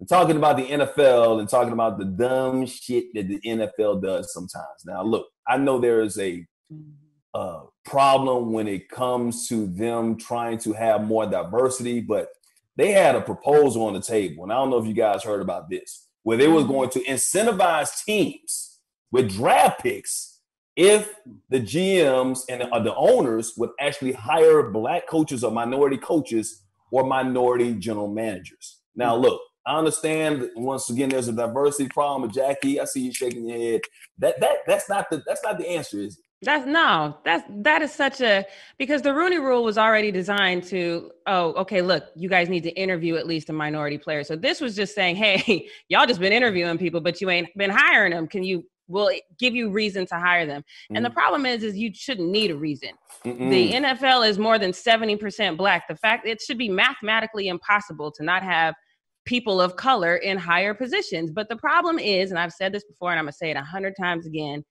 talking about the NFL and talking about the dumb shit that the NFL does sometimes. Now, look, I know there is a problem when it comes to them trying to have more diversity, but they had a proposal on the table, and I don't know if you guys heard about this, where they were going to incentivize teams with draft picks if the GMs and the owners would actually hire black coaches or minority coaches or minority general managers. Now, look, I understand once again there's a diversity problem. Jackie, I see you shaking your head. That's not the answer, is it? That is such a, because the Rooney Rule was already designed to, look, you guys need to interview at least a minority player. So this was just saying, hey, y'all just been interviewing people, but you ain't been hiring them. We'll give you reason to hire them. And the problem is you shouldn't need a reason. The NFL is more than 70% black. The fact it should be mathematically impossible to not have people of color in higher positions. But the problem is, and I've said this before, and I'm gonna say it 100 times again,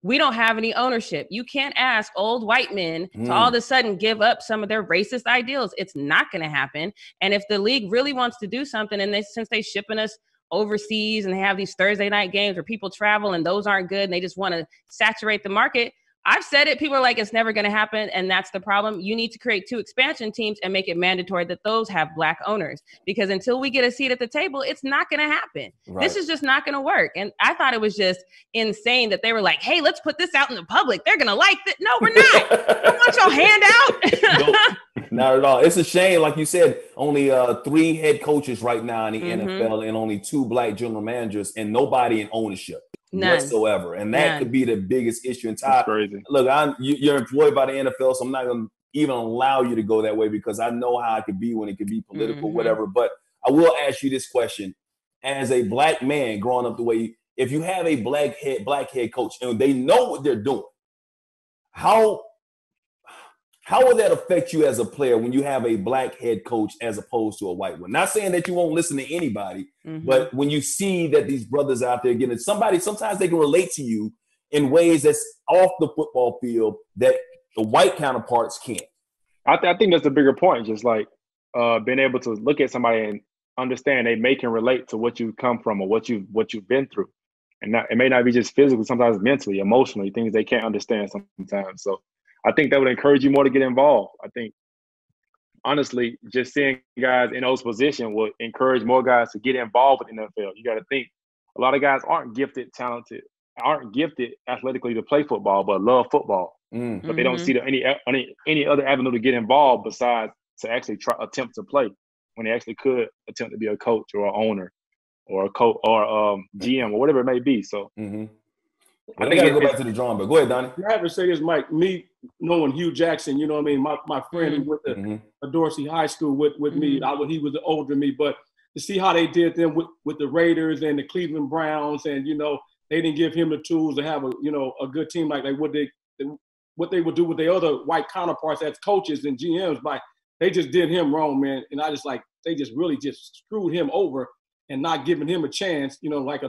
we don't have any ownership. You can't ask old white men to all of a sudden give up some of their racist ideals. It's not going to happen. And if the league really wants to do something, and since they shipping us overseas and they have these Thursday night games where people travel and those aren't good and they just want to saturate the market, I've said it. People are like, it's never going to happen. And that's the problem. You need to create 2 expansion teams and make it mandatory that those have black owners, because until we get a seat at the table, it's not going to happen. Right. This is just not going to work. And I thought it was just insane that they were like, hey, let's put this out in the public. They're going to like it. No, we're not. I want your hand out. No, not at all. It's a shame. Like you said, only 3 head coaches right now in the NFL and only 2 black general managers and nobody in ownership. None. Whatsoever, and that could be the biggest issue. And Ty, look, you're employed by the NFL, so I'm not going to even allow you to go that way, because I know how it could be when it could be political, whatever. But I will ask you this question: as a black man growing up the way, if you have a black head coach and they know what they're doing, how will that affect you as a player when you have a black head coach as opposed to a white one? Not saying that you won't listen to anybody, but when you see that these brothers out there getting somebody, sometimes they can relate to you in ways that's off the football field that the white counterparts can't. I think that's the bigger point. Just like being able to look at somebody and understand they may can relate to what you've come from or what you've been through. And it may not be just physically, sometimes mentally, emotionally, things they can't understand sometimes. So I think that would encourage you more to get involved. I think, honestly, just seeing guys in those positions would encourage more guys to get involved with the NFL. You got to think a lot of guys aren't gifted, talented, aren't gifted athletically to play football, but love football. But they don't see any other avenue to get involved besides to actually attempt to play, when they actually could attempt to be a coach or an owner or a coach or GM or whatever it may be. So. I think I gotta go back to the drawing board. Go ahead, Donny. I have to say this, Mike. Me knowing Hugh Jackson, you know what I mean. My friend who went to Dorsey High School with me. He was older than me, but to see how they did them with the Raiders and the Cleveland Browns, and they didn't give him the tools to have a good team like what they would do with their other white counterparts as coaches and GMs. But they just did him wrong, man. And I just they just really just screwed him over and not giving him a chance. Like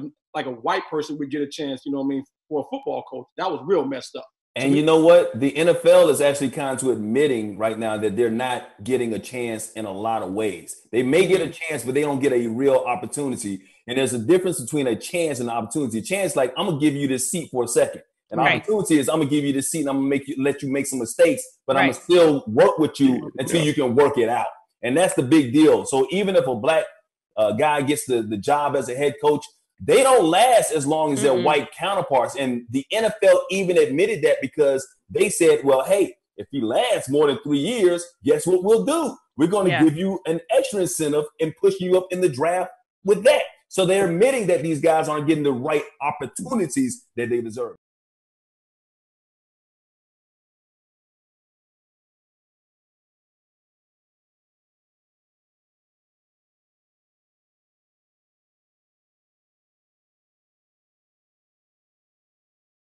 a white person would get a chance. You know what I mean? For a football coach. That was real messed up. And you know what? The NFL is actually kind of admitting right now that they're not getting a chance in a lot of ways. They may get a chance, but they don't get a real opportunity. And there's a difference between a chance and an opportunity. A chance, like, I'm going to give you this seat for a second. An opportunity is I'm going to give you this seat and I'm going to let you make some mistakes, but I'm going to still work with you until you can work it out. And that's the big deal. So even if a black guy gets the job as a head coach, they don't last as long as their white counterparts. And the NFL even admitted that, because they said, well, hey, if he lasts more than 3 years, guess what we'll do? We're going to give you an extra incentive and push you up in the draft with that. So they're admitting that these guys aren't getting the right opportunities that they deserve.